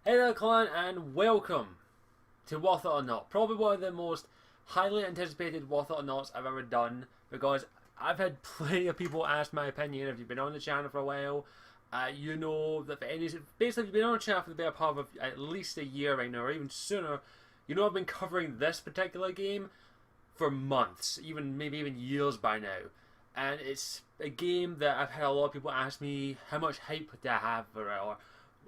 Hey there, clan, and welcome to Worth It or Not. Probably one of the most highly anticipated Worth It or Nots I've ever done, because I've had plenty of people ask my opinion. If you've been on the channel for a while, you know that basically if you've been on the channel for the better part of at least a year right now, or even sooner, you know I've been covering this particular game for months, maybe even years by now. And it's a game that I've had a lot of people ask me how much hype do I have for it, or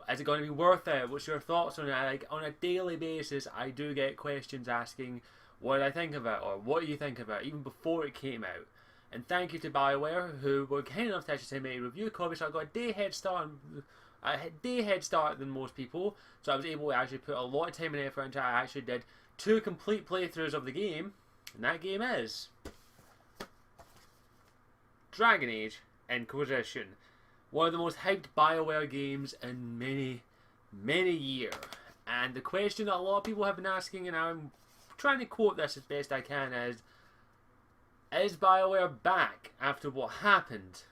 is it going to be worth it? What's your thoughts on it? Like, on a daily basis, I do get questions asking what I think of it, or what do you think of it, even before it came out. And thank you to BioWare, who were kind enough to actually send me a review copy, so I got a day head start than most people. So I was able to actually put a lot of time and effort into it. I actually did 2 complete playthroughs of the game, and that game is Dragon Age Inquisition. One of the most hyped BioWare games in many years. And the question that a lot of people have been asking, and I'm trying to quote this as best I can, is BioWare back after what happened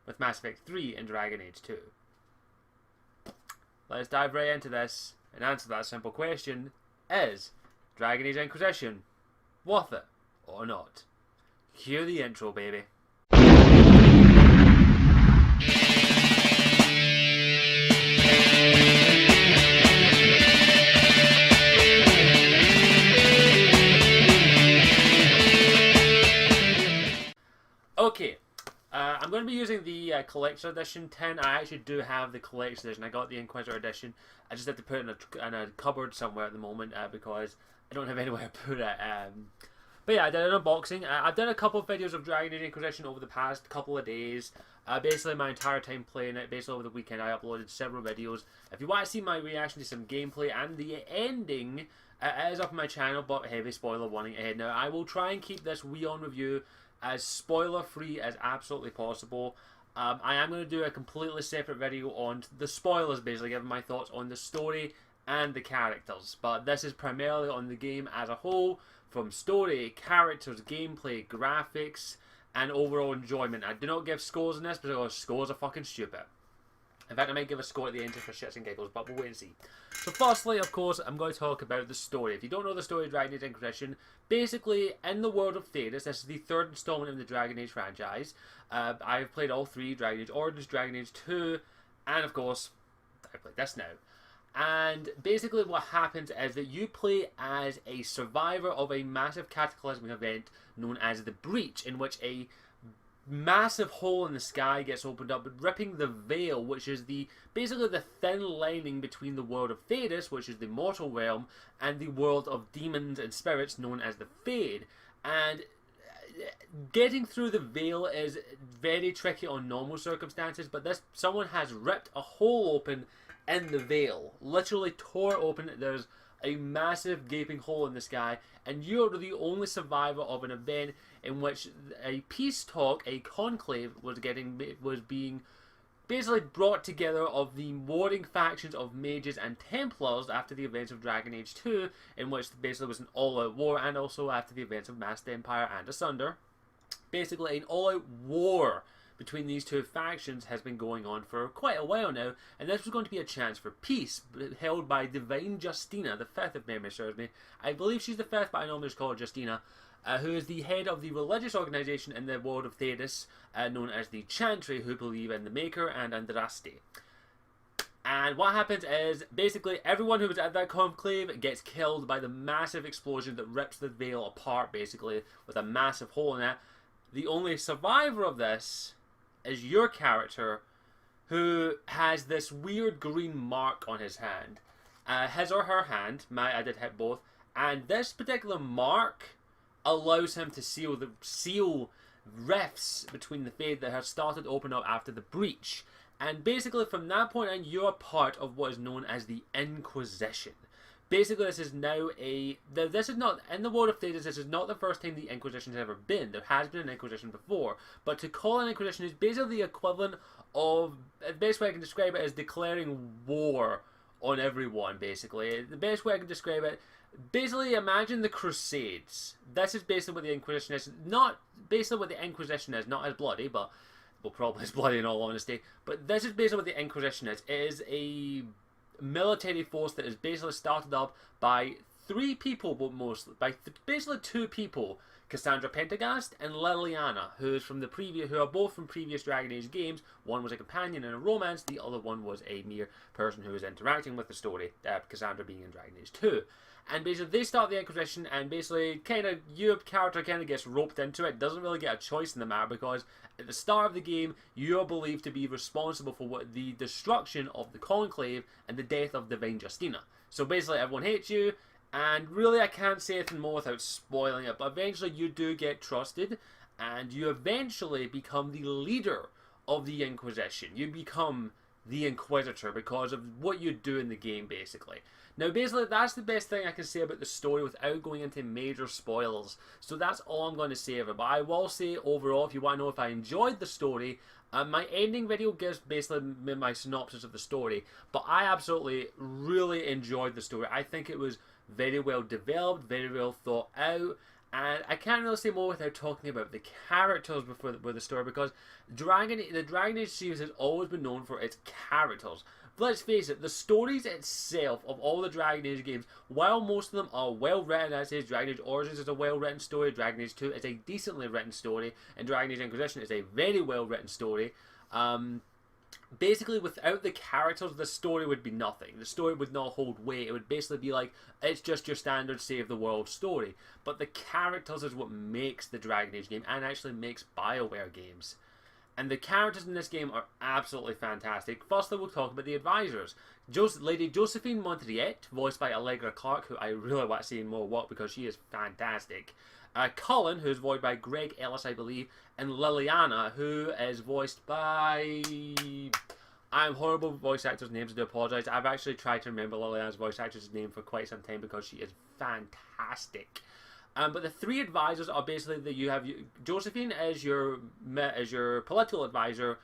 with Mass Effect 3 and Dragon Age 2? Let's dive right into this and answer that simple question. Is Dragon Age Inquisition worth it or not? Cue the intro, baby. Okay, I'm going to be using the Collector Edition tin. I actually do have the Collector Edition. I got the Inquisitor Edition. I just have to put it in a cupboard somewhere at the moment because I don't have anywhere to put it. But yeah, I did an unboxing. I've done a couple of videos of Dragon Age Inquisition over the past couple of days. Basically my entire time playing it. Basically over the weekend I uploaded several videos. If you want to see my reaction to some gameplay and the ending, it is up on my channel, but heavy spoiler warning ahead. Now, I will try and keep this WeOn review as spoiler free as absolutely possible. I am going to do a completely separate video on the spoilers, basically giving my thoughts on the story and the characters, but this is primarily on the game as a whole, from story, characters, gameplay, graphics, and overall enjoyment. I do not give scores in this because scores are fucking stupid. In fact, I might give a score at the end just for shits and giggles, but we'll wait and see. So firstly, of course, I'm going to talk about the story. If you don't know the story of Dragon Age Inquisition, basically, in the world of Thedas, this is the 3rd installment in the Dragon Age franchise. I've played all 3, Dragon Age Origins, Dragon Age 2, and of course, I played this now. And basically what happens is that you play as a survivor of a massive cataclysmic event known as the Breach, in which a massive hole in the sky gets opened up, ripping the veil, which is basically the thin lining between the world of Thedas, which is the mortal realm, and the world of demons and spirits known as the Fade. And getting through the veil is very tricky on normal circumstances, but someone has ripped a hole open in the veil, literally tore open. There's a massive gaping hole in the sky, and you're the only survivor of an event in which a peace talk, a conclave, was being basically brought together of the warring factions of mages and templars after the events of Dragon Age 2, in which basically was an all-out war, and also after the events of Masked Empire and Asunder. Basically an all-out war between these two factions has been going on for quite a while now, and this was going to be a chance for peace, held by Divine Justina, the 5th if memory serves me. I believe she's the 5th, but I normally just call her Justina, who is the head of the religious organisation in the world of Thedas, known as the Chantry, who believe in the Maker and Andraste. And what happens is, basically, everyone who was at that conclave gets killed by the massive explosion that rips the veil apart, basically, with a massive hole in it. The only survivor of this is your character, who has this weird green mark on his hand. His or her hand, I did hit both, and this particular mark allows him to seal rifts between the Fade that have started to open up after the Breach. And basically from that point on, you're part of what is known as the Inquisition. Basically, this is now this is not, in the world of Thedas, this is not the first time the Inquisition has ever been. There has been an Inquisition before, but to call an Inquisition is basically the equivalent of, the best way I can describe it is declaring war on everyone, basically. The best way I can describe it, basically imagine the Crusades. This is basically what the Inquisition is. Not basically what the Inquisition is, not as bloody, but, well, probably as bloody in all honesty, but this is basically what the Inquisition is. It is military force that is basically started up by three people, but mostly by basically two people, Cassandra Pentagast and Liliana, who are both from previous Dragon Age games. One was a companion in a romance, the other one was a mere person who was interacting with the story, Cassandra being in Dragon Age 2. And basically they start the Inquisition, and basically your character kind of gets roped into it, doesn't really get a choice in the matter, because at the start of the game you are believed to be responsible for the destruction of the Conclave and the death of Divine Justina. So basically everyone hates you, and really I can't say anything more without spoiling it, but eventually you do get trusted, and you eventually become the leader of the Inquisition. You become the Inquisitor because of what you do in the game, basically. Now, basically, that's the best thing I can say about the story without going into major spoilers. So that's all I'm going to say of it. But I will say, overall, if you want to know if I enjoyed the story, my ending video gives basically my synopsis of the story. But I absolutely, really enjoyed the story. I think it was very well developed, very well thought out. And I can't really say more without talking about the characters before the story, because the Dragon Age series has always been known for its characters. But let's face it, the stories itself of all the Dragon Age games, while most of them are well written, as is Dragon Age Origins is a well written story, Dragon Age 2 is a decently written story, and Dragon Age Inquisition is a very well written story. Basically, without the characters, the story would be nothing. The story would not hold weight. It would basically be like, it's just your standard save the world story. But the characters is what makes the Dragon Age game, and actually makes BioWare games. And the characters in this game are absolutely fantastic. Firstly, we'll talk about the advisors. Lady Josephine Montriette, voiced by Allegra Clark, who I really want to see in more work because she is fantastic. Cullen, who's voiced by Greg Ellis, I believe, and Liliana, who is voiced by... I'm horrible with voice actors' names, I do apologise. I've actually tried to remember Liliana's voice actress' name for quite some time because she is fantastic. But the three advisors are basically that you have Josephine as your political advisor,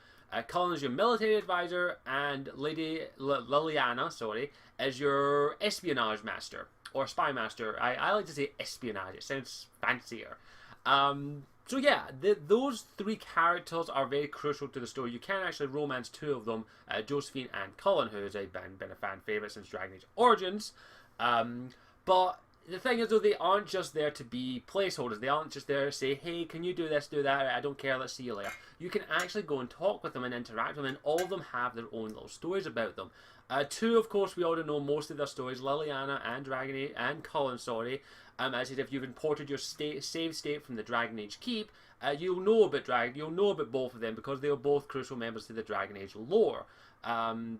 Cullen as your military advisor, and Lady Liliana, as your espionage master or spy master. I like to say espionage; it sounds fancier. So yeah, those three characters are very crucial to the story. You can actually romance two of them, Josephine and Cullen, who has been a fan favourite since Dragon Age Origins. But the thing is, though, they aren't just there to be placeholders. They aren't just there to say, hey, can you do this, do that? I don't care, let's see you later. You can actually go and talk with them and interact with them, and all of them have their own little stories about them. Two, of course, we already know most of their stories, Liliana and Cullen, as if you've imported your save state from the Dragon Age Keep, you'll know about both of them because they are both crucial members to the Dragon Age lore. And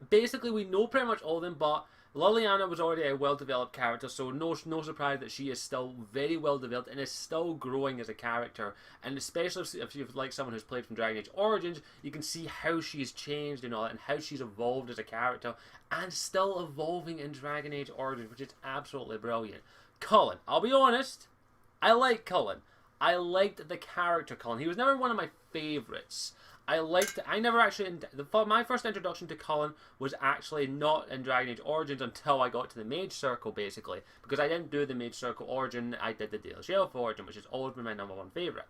basically, we know pretty much all of them, but Liliana was already a well-developed character, so no surprise that she is still very well-developed and is still growing as a character. And especially if you're like someone who's played from Dragon Age Origins, you can see how she's changed and all that, and how she's evolved as a character, and still evolving in Dragon Age Origins, which is absolutely brilliant. Cullen, I'll be honest, I like Cullen. I liked the character Cullen. He was never one of my favourites. My first introduction to Cullen was actually not in Dragon Age Origins until I got to the Mage Circle, basically. Because I didn't do the Mage Circle Origin, I did the Dale Shelf Origin, which has always been my number one favourite.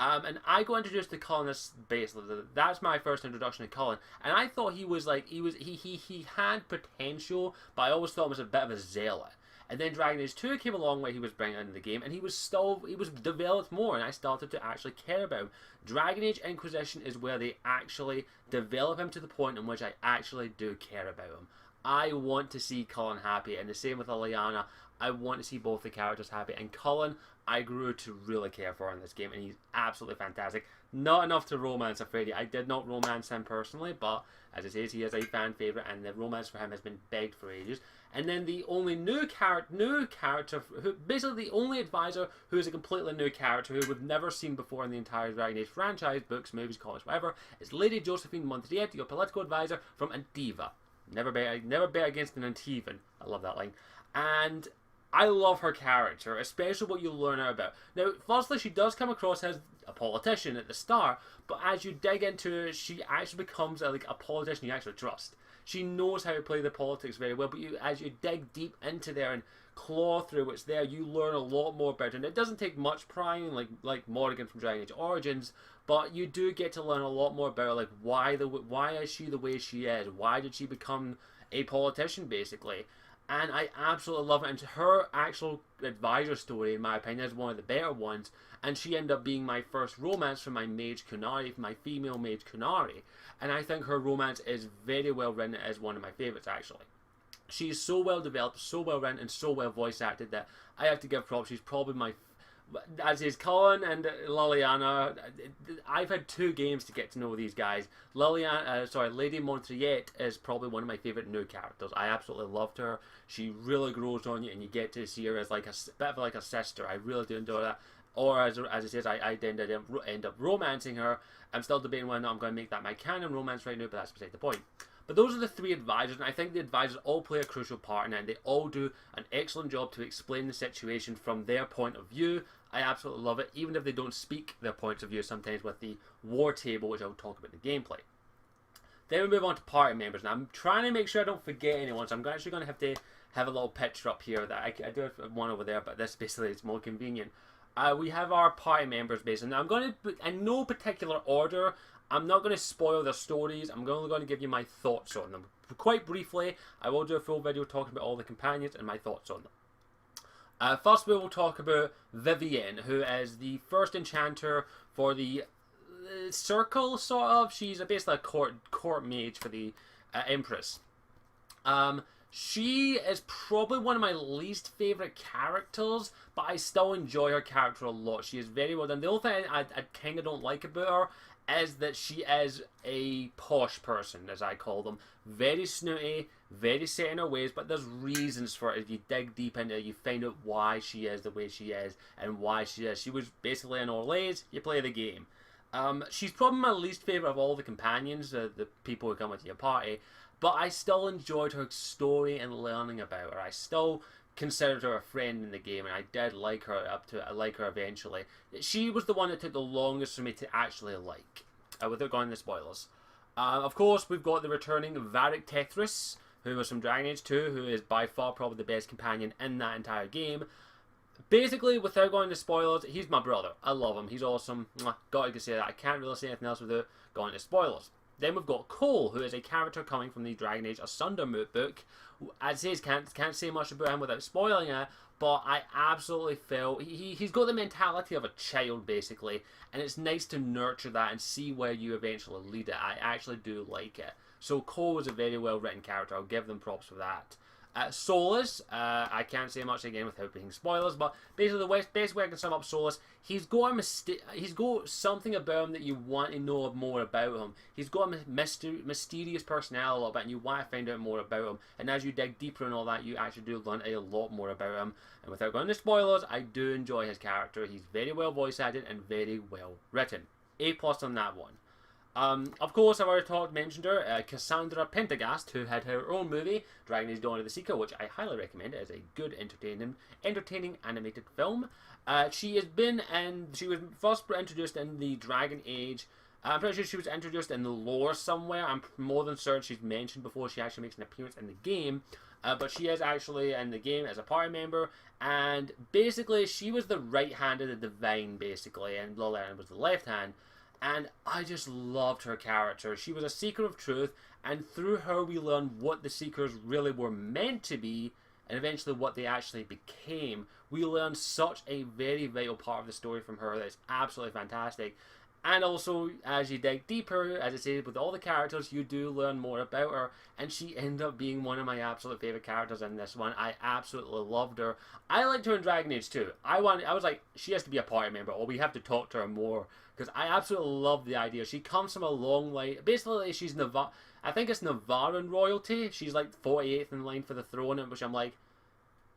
And I got introduced to Cullen basically. That's my first introduction to Cullen. And I thought he had potential, but I always thought he was a bit of a zealot. And then Dragon Age 2 came along where he was bringing in the game, and he was developed more, and I started to actually care about him. Dragon Age Inquisition is where they actually develop him to the point in which I actually do care about him. I want to see Cullen happy, and the same with Liliana. I want to see both the characters happy, and Cullen, I grew to really care for in this game, and he's absolutely fantastic. Not enough to romance, afraid. I did not romance him personally, but as I say, he is a fan favourite, and the romance for him has been begged for ages. And then the only new character, basically the only advisor who is a completely new character who we've never seen before in the entire Dragon Age franchise, books, movies, comics, whatever, is Lady Josephine Montriette, your political advisor from Antiva. Never bet against an Antivan. I love that line. And I love her character, especially what you learn her about. Now, firstly, she does come across as a politician at the start, but as you dig into her, she actually becomes a politician you actually trust. She knows how to play the politics very well, but as you dig deep into there and claw through what's there, you learn a lot more about her. And it doesn't take much prying, like Morrigan from Dragon Age Origins, but you do get to learn a lot more about her, like why is she the way she is? Why did she become a politician, basically? And I absolutely love it. And her actual advisor story, in my opinion, is one of the better ones. And she ended up being my first romance for my mage Kunari, for my female mage Kunari. And I think her romance is very well written. It is one of my favourites, actually. She's so well developed, so well written, and so well voice acted that I have to give props. She's probably my, as is Cullen and Liliana. I've had 2 games to get to know these guys. Lady Montriette is probably one of my favourite new characters. I absolutely loved her. She really grows on you, and you get to see her as like a bit of like a sister. I really do enjoy that. Or as it says, I end up romancing her. I'm still debating whether or not I'm going to make that my canon romance right now, but that's beside the point. But those are the 3 advisors, and I think the advisors all play a crucial part in it, and they all do an excellent job to explain the situation from their point of view. I absolutely love it, even if they don't speak their points of view sometimes with the war table, which I'll talk about in the gameplay. Then we move on to party members. Now, I'm trying to make sure I don't forget anyone, so I'm actually going to have a little picture up here that I do have one over there, but this basically is more convenient. We have our party members, basically. Now, I'm going to put in no particular order. I'm not going to spoil their stories. I'm only going to give you my thoughts on them. Quite briefly, I will do a full video talking about all the companions and my thoughts on them. First, we will talk about Vivienne, who is the first enchanter for the Circle, sort of. She's basically a court mage for the Empress. She is probably one of my least favourite characters, but I still enjoy her character a lot. She is very well done. The only thing I kind of don't like about her is that she is a posh person, as I call them. Very snooty, very set in her ways, but there's reasons for it. If you dig deep into it, you find out why she is the way she is, and why she is. She was basically an Orlaise, you play the game. She's probably my least favourite of all the companions, the people who come into your party, but I still enjoyed her story and learning about her. I still considered her a friend in the game, and I did like her eventually. She was the one that took the longest for me to actually like, without going into spoilers. Of course, we've got the returning Varric Tethris, who was from Dragon Age 2, who is by far probably the best companion in that entire game. Basically, without going into spoilers, he's my brother. I love him. He's awesome. Gotta say that. I can't really say anything else without going into spoilers. Then we've got Cole, who is a character coming from the Dragon Age Asunder moot book. As it says, can't say much about him without spoiling it, but I absolutely felt he's got the mentality of a child, basically, and it's nice to nurture that and see where you eventually lead it. I actually do like it. So Cole is a very well written character. I'll give them props for that. Solus, I can't say much again without being spoilers, but basically the best way I can sum up Solus, he's got something about him that you want to know more about him. He's got a mysterious personality a little bit, and you want to find out more about him. And as you dig deeper and all that, you actually do learn a lot more about him. And without going into spoilers, I do enjoy his character. He's very well voice acted and very well written. A+ on that one. Of course, I've already mentioned her, Cassandra Pentagast, who had her own movie, Dragon Age Dawn of the Seeker, which I highly recommend. It is a good, entertaining animated film. She was first introduced in the Dragon Age. I'm pretty sure she was introduced in the lore somewhere. I'm more than certain she's mentioned before she actually makes an appearance in the game. But she is actually in the game as a party member, and basically she was the right hand of the Divine, basically, and Liliana was the left hand. And I just loved her character. She was a seeker of truth, and through her we learned what the seekers really were meant to be, and eventually what they actually became. We learned such a very vital part of the story from her that is absolutely fantastic. And also, as you dig deeper, as I say, with all the characters, you do learn more about her, and she ended up being one of my absolute favourite characters in this one. I absolutely loved her. I liked her in Dragon Age 2. I was like, she has to be a party member, or we have to talk to her more, because I absolutely love the idea. She comes from a long line. Basically, she's I think it's Navarran royalty. She's like 48th in line for the throne, which I'm like,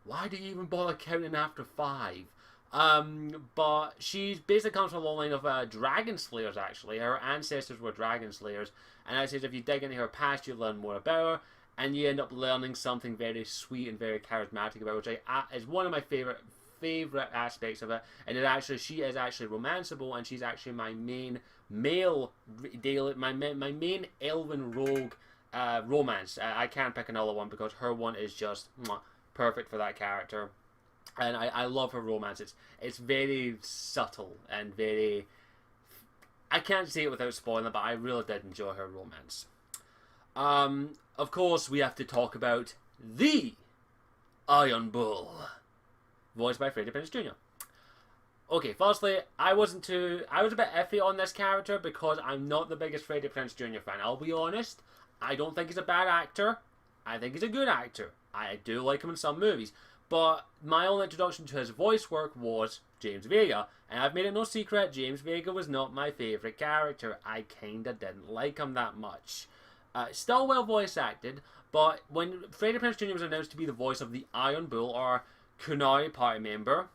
why do you even bother counting after 5? But she basically comes from a long line of dragon slayers, actually. Her ancestors were dragon slayers, and I said if you dig into her past, you learn more about her, and you end up learning something very sweet and very charismatic about her, which is one of my favorite aspects of it. And she is actually romanceable, and she's actually my main male daily, my main elven rogue romance. I can't pick another one because her one is just perfect for that character. And I love her romance. It's very subtle and very... I can't say it without spoiling it, but I really did enjoy her romance. Of course, we have to talk about the Iron Bull, voiced by Freddie Prinze Jr. Okay, firstly, I was a bit iffy on this character because I'm not the biggest Freddie Prinze Jr. fan. I'll be honest, I don't think he's a bad actor. I think he's a good actor. I do like him in some movies. But my only introduction to his voice work was James Vega. And I've made it no secret, James Vega was not my favourite character. I kinda didn't like him that much. Still well voice acted, but when Freddie Prinze Jr. was announced to be the voice of the Iron Bull, or Kunari party member,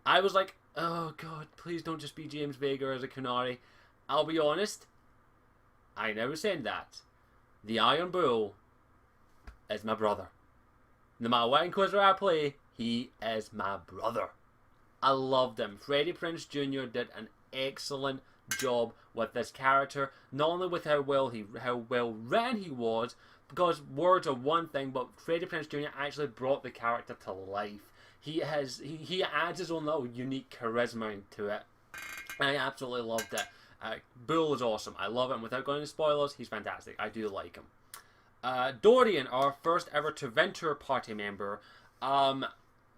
I was like, oh god, please don't just be James Vega as a Kunari. I'll be honest, I never said that. The Iron Bull is my brother. No matter what Inquisitor I play, he is my brother. I loved him. Freddie Prinze Jr. did an excellent job with this character, not only with how well written he was, because words are one thing, but Freddie Prinze Jr. actually brought the character to life. He adds his own little unique charisma to it. I absolutely loved it. Bull is awesome. I love him. Without going into spoilers, he's fantastic. I do like him. Dorian, our first ever Tevinter party member,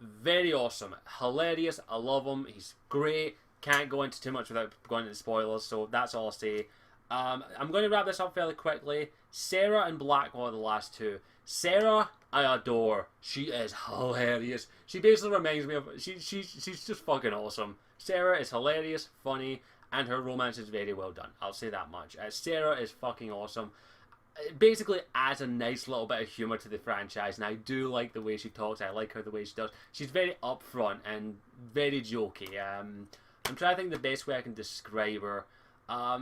very awesome, hilarious. I love him. He's great. Can't go into too much without going into spoilers, so that's all I'll say. I'm going to wrap this up fairly quickly. Sarah and Blackwell are the last two. Sarah, I adore. She is hilarious. She basically reminds me of... She's just fucking awesome. Sarah is hilarious, funny, and her romance is very well done. I'll say that much. Sarah is fucking awesome. It basically adds a nice little bit of humour to the franchise, and I do like the way she talks. I like her the way she does. She's very upfront and very jokey. I'm trying to think the best way I can describe her.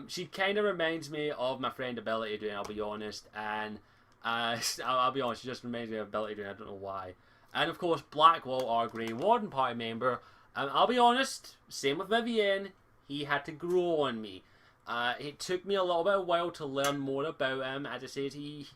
She kind of reminds me of my friend Ability Drain, I'll be honest, and I'll be honest, she just reminds me of Ability Drain, I don't know why. And of course, Blackwell, our Grey Warden party member, I'll be honest, same with Vivienne, he had to grow on me. It took me a little bit of a while to learn more about him. As I said, he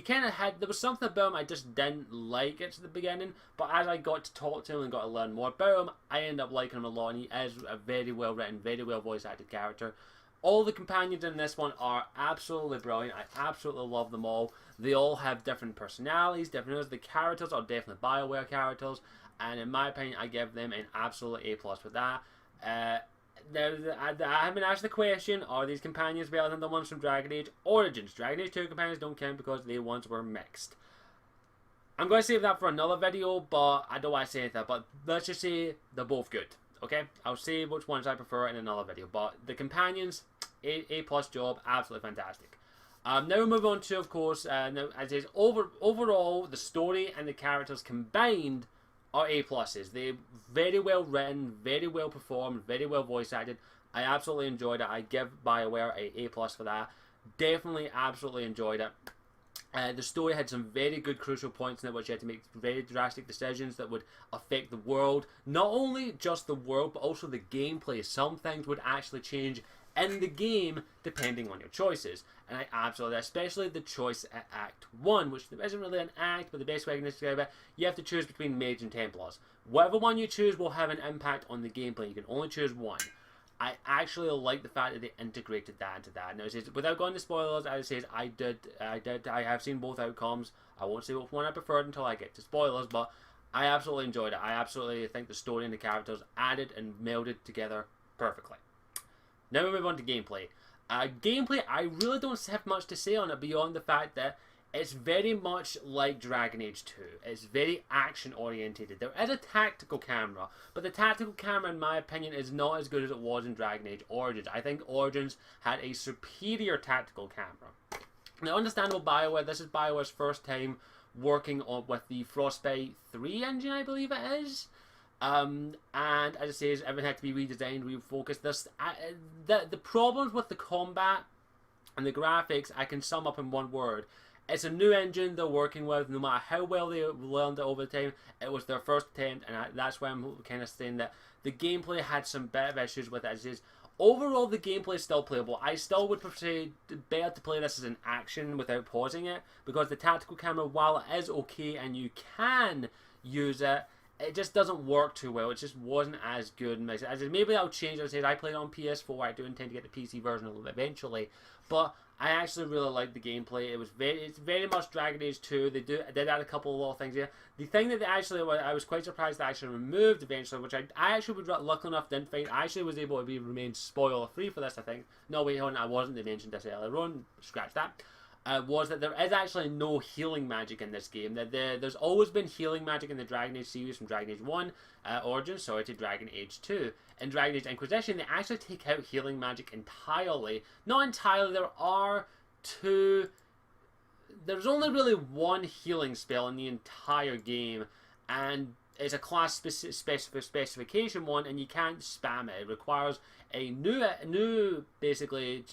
kind of had... There was something about him I just didn't like at the beginning, but as I got to talk to him and got to learn more about him, I ended up liking him a lot, and he is a very well written, very well voice acted character. All the companions in this one are absolutely brilliant. I absolutely love them all. They all have different personalities, different... The characters are definitely BioWare characters, and in my opinion, I give them an absolute A+ for that. Now, I haven't asked the question, are these companions better than the ones from Dragon Age Origins? Dragon Age 2 companions don't count because they once were mixed. I'm going to save that for another video, but I don't want to say anything. But let's just say they're both good, okay? I'll say which ones I prefer in another video. But the companions, A+ job, absolutely fantastic. Now we move on to, of course, now as is overall, the story and the characters combined are A+s. They're very well written, very well performed, very well voice acted. I absolutely enjoyed it. I give BioWare a A+ for that. Definitely absolutely enjoyed it. The story had some very good crucial points in it, which you had to make very drastic decisions that would affect the world. Not only just the world, but also the gameplay. Some things would actually change in the game depending on your choices. And I absolutely, especially the choice at Act 1, which isn't really an act, but the best way I can describe it, you have to choose between Mage and Templars. Whatever one you choose will have an impact on the gameplay. You can only choose one. I actually like the fact that they integrated that into that. Now, it says, without going to spoilers, as it says, I have seen both outcomes. I won't say which one I preferred until I get to spoilers, but I absolutely enjoyed it. I absolutely think the story and the characters added and melded together perfectly. Now we move on to gameplay. Gameplay, I really don't have much to say on it beyond the fact that it's very much like Dragon Age 2. It's very action orientated. There is a tactical camera, but the tactical camera in my opinion is not as good as it was in Dragon Age Origins. I think Origins had a superior tactical camera. Now understandable BioWare, this is BioWare's first time working with the Frostbite 3 engine, I believe it is. And as it says, everything had to be redesigned, refocused. The problems with the combat and the graphics, I can sum up in one word. It's a new engine they're working with. No matter how well they learned it over time, it was their first attempt, and that's why I'm kind of saying that the gameplay had some bit of issues with it. As it is, Overall, the gameplay is still playable. I still would prefer better to play this as an action without pausing it, because the tactical camera, while it is okay and you can use it, it just doesn't work too well. It just wasn't as good. As maybe I'll change. As I said, I played it on PS4. I do intend to get the PC version eventually, but I actually really like the gameplay. It's very much Dragon Age 2. They did add a couple of little things here. The thing that I was quite surprised they actually removed eventually, which I actually was lucky enough didn't find. I actually was able to remain spoiler free for this. I think. No, wait, hold on. I wasn't. They mentioned this earlier on. Scratch that. Was that there is actually no healing magic in this game. There's always been healing magic in the Dragon Age series from Dragon Age 1 Origins, sorry, to Dragon Age 2. In Dragon Age Inquisition, they actually take out healing magic entirely. Not entirely, there's only really one healing spell in the entire game, and it's a class specification one, and you can't spam it. It requires a new basically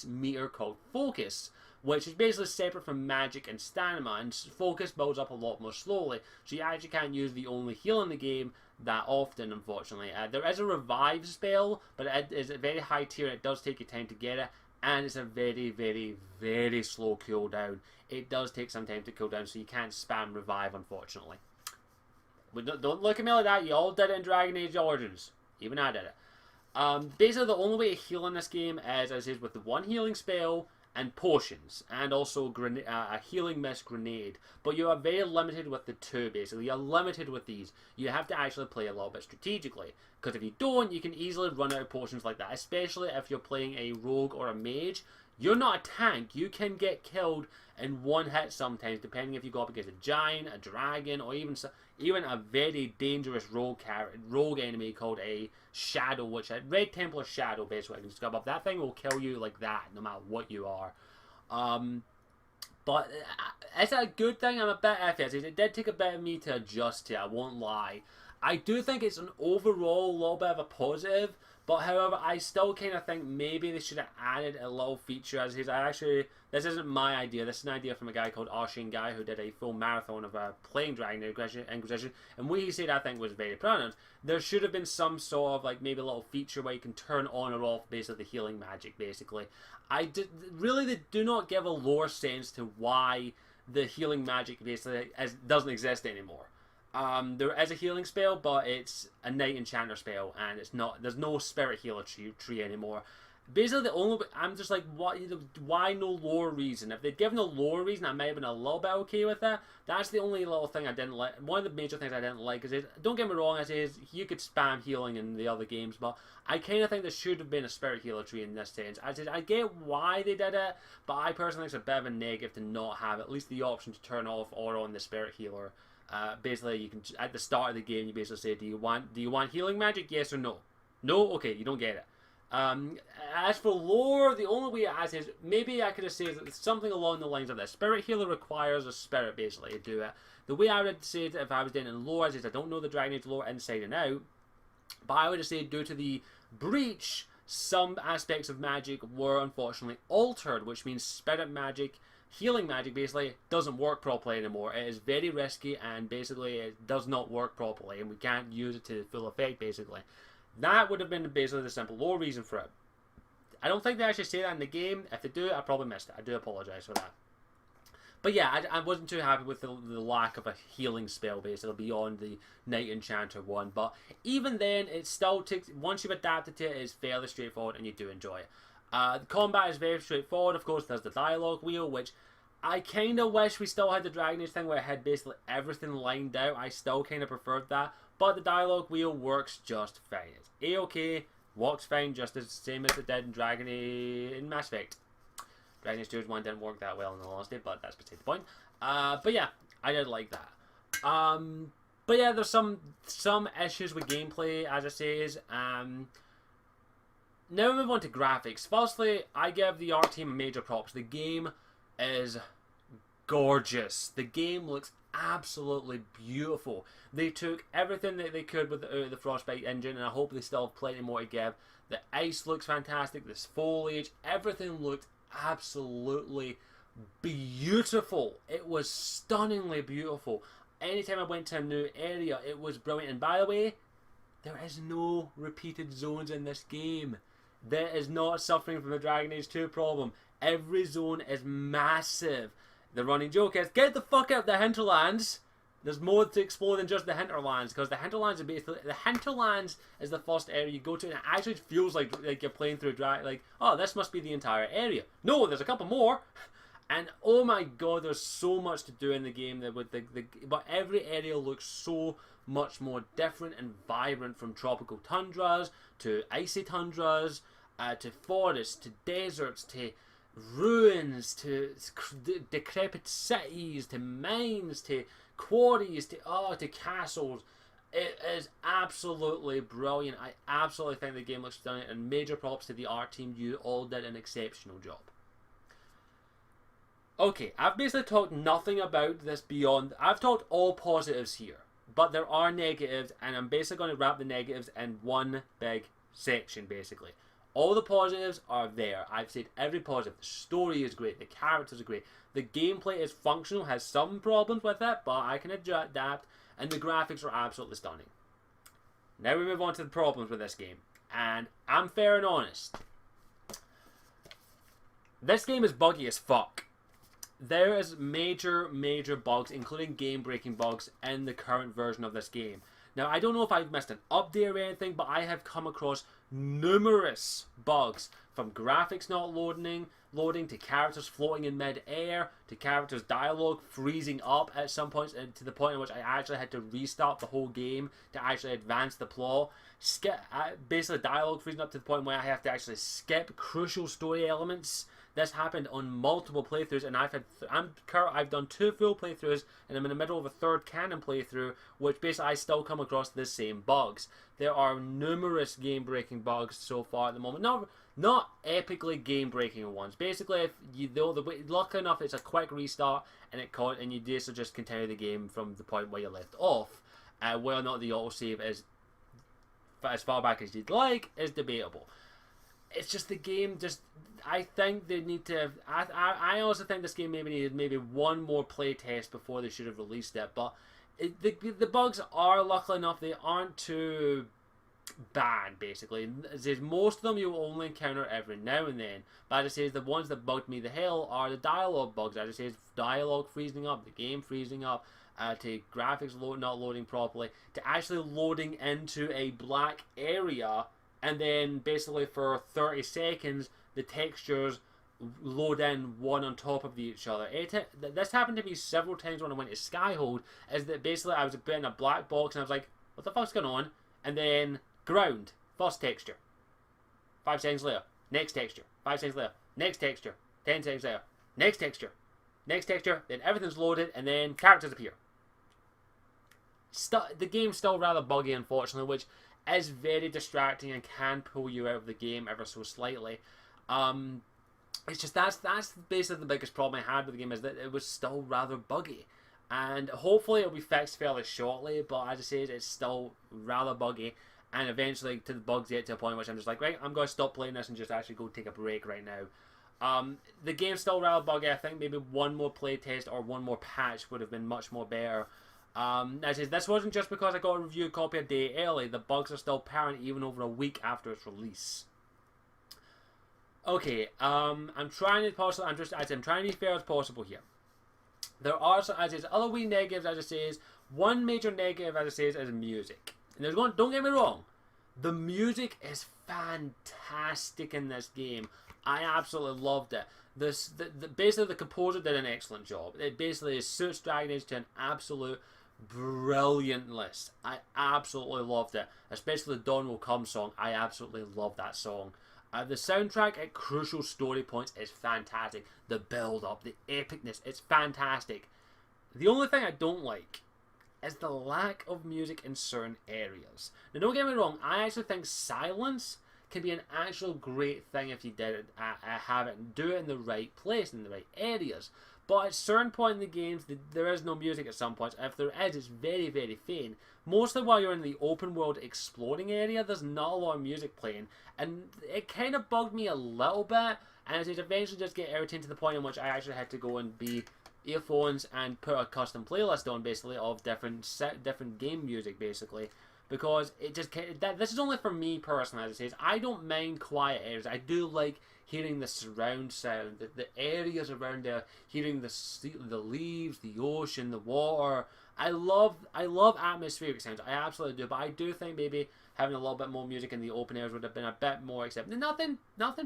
meter called Focus, which is basically separate from magic and stamina, and focus builds up a lot more slowly, so you actually can't use the only heal in the game that often, unfortunately. There is a revive spell, but it is a very high tier, and it does take you time to get it, and it's a very, very, very slow cooldown. It does take some time to cool down, so you can't spam revive, unfortunately. But don't look at me like that, you all did it in Dragon Age Origins. Even I did it. Basically, the only way to heal in this game is, as is with the one healing spell, and potions, and also a healing mist grenade. But you are very limited with the two, basically. You're limited with these. You have to actually play a little bit strategically, because if you don't, you can easily run out of potions like that, especially if you're playing a rogue or a mage. You're not a tank. You can get killed in one hit sometimes, depending if you go up against a giant, a dragon, or even a very dangerous rogue enemy called a Shadow, which a Red Templar Shadow, basically. I can just go above. That thing will kill you like that, no matter what you are. But is that a good thing? I'm a bit iffy. It did take a bit of me to adjust to it, I won't lie. I do think it's an overall little bit of a positive, but however, I still kind of think maybe they should have added a little feature. As he's actually, this isn't my idea. This is an idea from a guy called Arsene Guy, who did a full marathon of playing Dragon Age Inquisition, and what he said I think was very prominent. There should have been some sort of maybe a little feature where you can turn on or off basically the healing magic. Basically, they do not give a lore sense to why the healing magic basically doesn't exist anymore. There is a healing spell, but it's a Night Enchanter spell, and there's no Spirit Healer tree anymore. Basically, I'm just like, why no lore reason? If they'd given a lore reason, I might have been a little bit okay with that. That's the only little thing I didn't like. One of the major things I didn't like is, don't get me wrong, you could spam healing in the other games, but I kind of think there should have been a Spirit Healer tree in this sense. I get why they did it, but I personally think it's a bit of a negative to not have at least the option to turn off or on the Spirit Healer. Basically, you can at the start of the game, you basically say, do you want healing magic? Yes or no? No? Okay, you don't get it. As for lore, the only way it has is, maybe I could have said something along the lines of this. Spirit Healer requires a spirit, basically, to do it. The way I would say it if I was doing it in lore is I don't know the Dragon Age lore inside and out, but I would have said due to the breach, some aspects of magic were unfortunately altered, which means spirit magic, healing magic basically doesn't work properly anymore. It is very risky, and basically it does not work properly, and we can't use it to full effect basically. That would have been basically the simple lore reason for it. I don't think they actually say that in the game. If they do, I probably missed it. I do apologise for that. But yeah, I wasn't too happy with the lack of a healing spell basically beyond the Night Enchanter one. But even then, it still takes, once you've adapted to it, it's fairly straightforward and you do enjoy it. The combat is very straightforward. Of course, there's the dialogue wheel, which I kind of wish we still had the Dragon Age thing where it had basically everything lined out. I still kind of preferred that. But the dialogue wheel works just fine. It's A-OK, works fine, just as same as it did in Dragon Age in Mass Effect. Dragon Age 2's one didn't work that well in the last day, but that's beside the point. But yeah, I did like that. But yeah, there's some issues with gameplay, as I say. Now we move on to graphics. Firstly, I give the art team major props. The game is gorgeous. The game looks absolutely beautiful. They took everything that they could with the Frostbite engine, and I hope they still have plenty more to give. The ice looks fantastic. This foliage, everything looked absolutely beautiful. It was stunningly beautiful. Anytime I went to a new area, it was brilliant. And by the way, there is no repeated zones in this game. that is not suffering from the Dragon Age 2 problem. Every zone is massive. The running joke is, get the fuck out of the hinterlands. There's more to explore than just the hinterlands, because the hinterlands are basically, the hinterlands is the first area you go to, and it actually feels like you're playing through like, oh, this must be the entire area. No, there's a couple more. And oh my god, there's so much to do in the game that with but every area looks so much more different and vibrant, from tropical tundras to icy tundras, to forests, to deserts, to ruins, to decrepit cities, to mines, to quarries, to castles. It is absolutely brilliant. I absolutely think the game looks stunning, and major props to the art team. You all did an exceptional job. Okay, I've basically talked nothing about this beyond. I've talked all positives here, but there are negatives, and I'm basically going to wrap the negatives in one big section, basically. All the positives are there. I've said every positive. The story is great. The characters are great. The gameplay is functional, has some problems with it, but I can adapt, and the graphics are absolutely stunning. Now we move on to the problems with this game, and I'm fair and honest. This game is buggy as fuck. There is major bugs, including game-breaking bugs, in the current version of this game. Now, I don't know if I've missed an update or anything, but I have come across numerous bugs, from graphics not loading to characters floating in mid-air, to characters' dialogue freezing up at some points, and to the point in which I actually had to restart the whole game to actually advance the plot. Basically, dialogue freezing up to the point where I have to actually skip crucial story elements. This happened on multiple playthroughs, and I've done 2 full playthroughs, and I'm in the middle of a 3rd canon playthrough, which basically I still come across the same bugs. There are numerous game-breaking bugs so far at the moment. Not epically game-breaking ones. Basically, if you lucky enough, it's a quick restart, and you just continue the game from the point where you left off. Whether or not the autosave is as far back as you'd like is debatable. It's just the game. I think they need to. I also think this game needed maybe one more play test before they should have released it. But the bugs are, luckily enough, they aren't too bad. Basically, most of them you will only encounter every now and then. But as I say, the ones that bugged me the hell are the dialogue bugs. As I say, dialogue freezing up, the game freezing up, to graphics not loading properly, to actually loading into a black area. And then basically for 30 seconds, the textures load in one on top of each other. This happened to me several times when I went to Skyhold, is that basically I was in a black box and I was like, what the fuck's going on? And then ground, first texture. 5 seconds later, next texture. 5 seconds later, next texture. 10 seconds later, next texture. Next texture, then everything's loaded, and then characters appear. The game's still rather buggy, unfortunately, which is very distracting and can pull you out of the game ever so slightly. It's just that's basically the biggest problem I had with the game, is that it was still rather buggy, and hopefully it'll be fixed fairly shortly. But as I say, it's still rather buggy, and eventually the bugs get to a point in which I'm just like, right, I'm going to stop playing this and just actually go take a break right now. The game's still rather buggy. I think maybe one more playtest or one more patch would have been much more better. As is, this wasn't just because I got a review copy a day early. The bugs are still apparent even over a week after its release. Okay, I'm trying to be fair as possible here. There are some, as is, other wee negatives. As I say, one major negative, as I say, is music. And don't get me wrong, the music is fantastic in this game. I absolutely loved it. Basically the composer did an excellent job. It basically suits Dragon Age to an absolute brilliantness. I absolutely loved it, especially the Dawn Will Come song. I absolutely love that song. The soundtrack at crucial story points is fantastic. The build up, the epicness, it's fantastic. The only thing I don't like is the lack of music in certain areas. Now don't get me wrong, I actually think silence can be an actual great thing if you did it, have it and do it in the right place, in the right areas. But at certain point in the games, there is no music at some points. If there is, it's very, very faint. Mostly while you're in the open world exploring area, there's not a lot of music playing. And it kind of bugged me a little bit. And it eventually just get irritating to the point in which I actually had to go and be earphones and put a custom playlist on, basically, of different game music, basically. because it just this is only for me personally, as it says. I don't mind quiet areas. I do like hearing the surround sound, the areas around there, hearing the leaves, the ocean, the water. I love atmospheric sounds. I absolutely do. But I do think maybe having a little bit more music in the open areas would have been a bit more acceptable. Nothing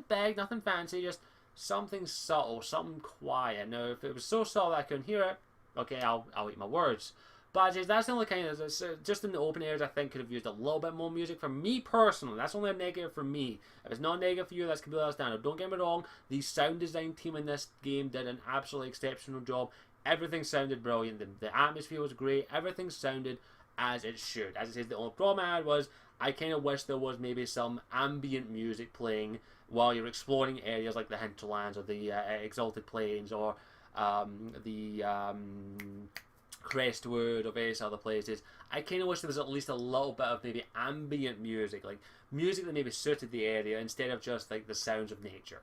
big, nothing fancy, just something subtle, something quiet. Now, if it was so subtle that I couldn't hear it, okay, I'll eat my words. But that's the only kind of, just in the open areas, I think could have used a little bit more music. For me personally, that's only a negative for me. If it's not negative for you, that's completely understandable. Don't get me wrong, the sound design team in this game did an absolutely exceptional job. Everything sounded brilliant. The atmosphere was great. Everything sounded as it should. As it says, the only problem I had was I kind of wish there was maybe some ambient music playing while you're exploring areas like the hinterlands or the exalted plains or the Crestwood or various other places. I kind of wish there was at least a little bit of maybe ambient music, like music that maybe suited the area instead of just like the sounds of nature.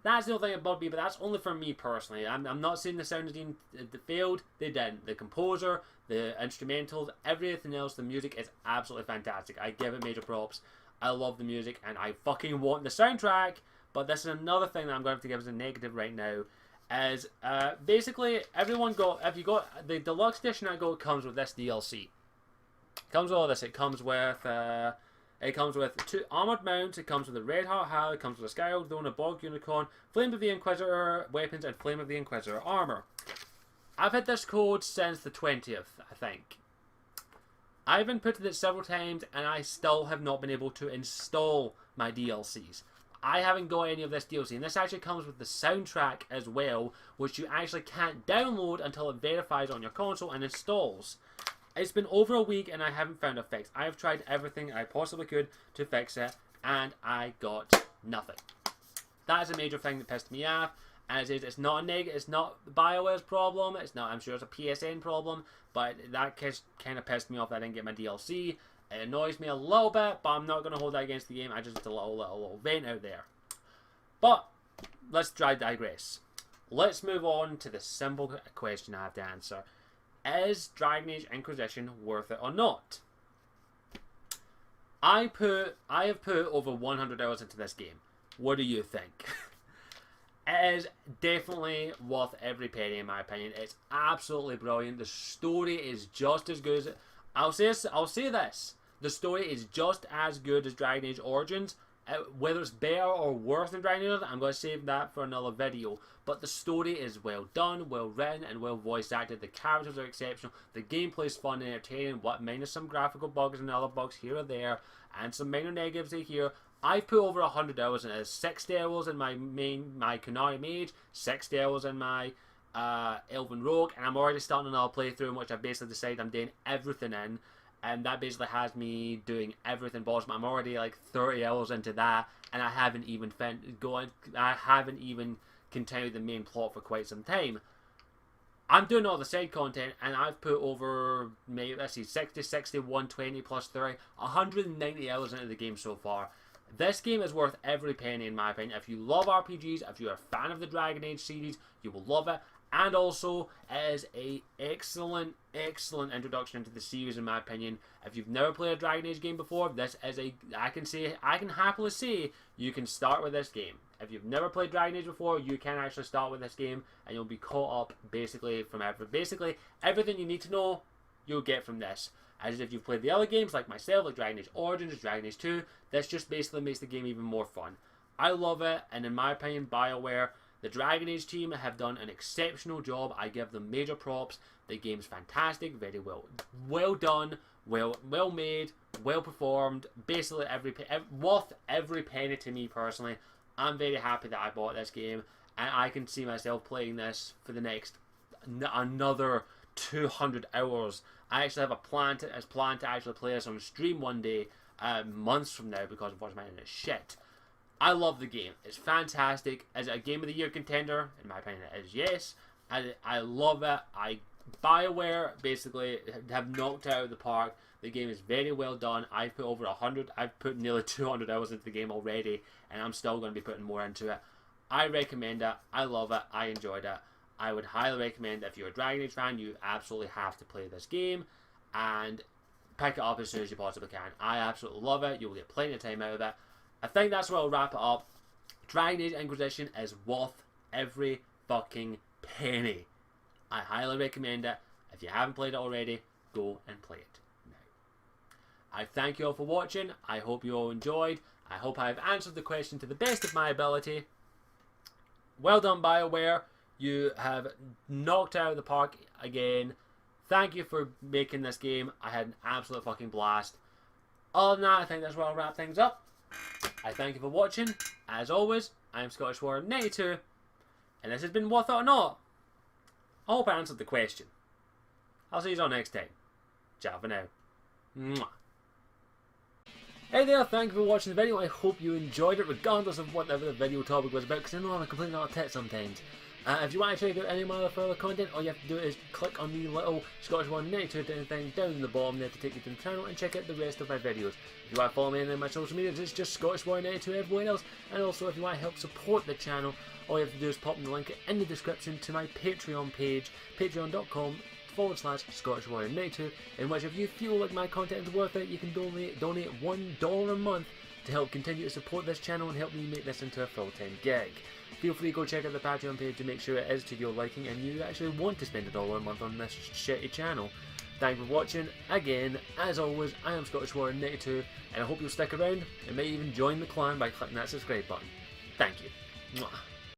That's the only thing about me, but that's only for me personally. I'm not saying the sound design failed. They didn't. The composer, the instrumentals, everything else, the music is absolutely fantastic. I give it major props. I love the music, and I fucking want the soundtrack. But this is another thing that I'm going to have to give as a negative right now. Is basically everyone got, if you got the deluxe edition I got, comes with this DLC. It comes with all this. It comes with 2 armored mounts. It comes with a Red Heart Hal. It comes with a Skyrock Throne, a Bog Unicorn, Flame of the Inquisitor weapons, and Flame of the Inquisitor armor. I've had this code since the 20th, I think. I've inputted it several times, and I still have not been able to install my DLCs. I haven't got any of this DLC, and this actually comes with the soundtrack as well, which you actually can't download until it verifies on your console and installs. It's been over a week and I haven't found a fix. I have tried everything I possibly could to fix it, and I got nothing. That is a major thing that pissed me off. As it's not a negative, it's not BioWare's problem. It's not. I'm sure it's a PSN problem, but that kind of pissed me off that I didn't get my DLC. It annoys me a little bit, but I'm not going to hold that against the game. I just a little vent out there. But let's digress. Let's move on to the simple question I have to answer. Is Dragon Age Inquisition worth it or not? I have put over 100 hours into this game. What do you think? It is definitely worth every penny in my opinion. It's absolutely brilliant. The story is just as good as I'll say this. The story is just as good as Dragon Age Origins. Whether it's better or worse than Dragon Age, I'm going to save that for another video. But the story is well done, well written, and well voice acted. The characters are exceptional. The gameplay is fun and entertaining, minus some graphical bugs and other bugs here or there, and some minor negatives here. I've put over 100 hours in it. 60 hours in my Kunari Mage, 60 hours in my Elven Rogue, and I'm already starting another playthrough in which I've basically decided I'm doing everything in. And that basically has me doing everything possible. I'm already like 30 hours into that, and I haven't even continued the main plot for quite some time. I'm doing all the side content, and I've put over, maybe, let's see, 60, 60, 120 plus 30, 190 hours into the game so far. This game is worth every penny in my opinion. If you love RPGs, if you're a fan of the Dragon Age series, you will love it. And also, it is an excellent introduction into the series in my opinion. If you've never played a Dragon Age game before, this is I can happily say you can start with this game. If you've never played Dragon Age before, you can actually start with this game, and you'll be caught up basically everything you need to know. You'll get from this. As if you've played the other games like myself, like Dragon Age Origins, Dragon Age 2, this just basically makes the game even more fun. I love it, and in my opinion, BioWare, the Dragon Age team, have done an exceptional job. I give them major props. The game's fantastic, very well done, well made, well performed. Basically, worth every penny to me personally. I'm very happy that I bought this game, and I can see myself playing this for the next another 200 hours. I actually have a plan to actually play this on stream one day, months from now, because of course my internet is shit. I love the game. It's fantastic. Is it a Game of the Year contender? In my opinion, it is, yes. I love it. BioWare basically have knocked it out of the park. The game is very well done. I've put nearly 200 hours into the game already, and I'm still going to be putting more into it. I recommend it. I love it. I enjoyed it. I would highly recommend, if you're a Dragon Age fan, you absolutely have to play this game. And pick it up as soon as you possibly can. I absolutely love it. You'll get plenty of time out of it. I think that's where I'll wrap it up. Dragon Age Inquisition is worth every fucking penny. I highly recommend it. If you haven't played it already, go and play it now. I thank you all for watching. I hope you all enjoyed. I hope I've answered the question to the best of my ability. Well done, BioWare. You have knocked out of the park again. Thank you for making this game. I had an absolute fucking blast. Other than that, I think that's where I'll wrap things up. I thank you for watching. As always, I am Scottish Warrior 92, and this has been Worth It or Not. I hope I answered the question. I'll see you all next time. Ciao for now. Mwah. Hey there, thank you for watching the video. I hope you enjoyed it, regardless of whatever the video topic was about, because I know I'm a complete nut tit sometimes. If you want to check out any of my other further content, all you have to do is click on the little Scottish Warrior 92 thing down in the bottom there to take you to the channel and check out the rest of my videos. If you want to follow me on any of my social medias, it's just Scottish Warrior 92 everywhere else. And also, if you want to help support the channel, all you have to do is pop in the link in the description to my Patreon page, patreon.com/Scottish Warrior 92, in which if you feel like my content is worth it, you can donate $1 a month to help continue to support this channel and help me make this into a full-time gig. Feel free to go check out the Patreon page to make sure it is to your liking and you actually want to spend $1 a month on this shitty channel. Thanks for watching. Again, as always, I am Scottish Warrior 92, and I hope you'll stick around and may even join the clan by clicking that subscribe button. Thank you. Mwah.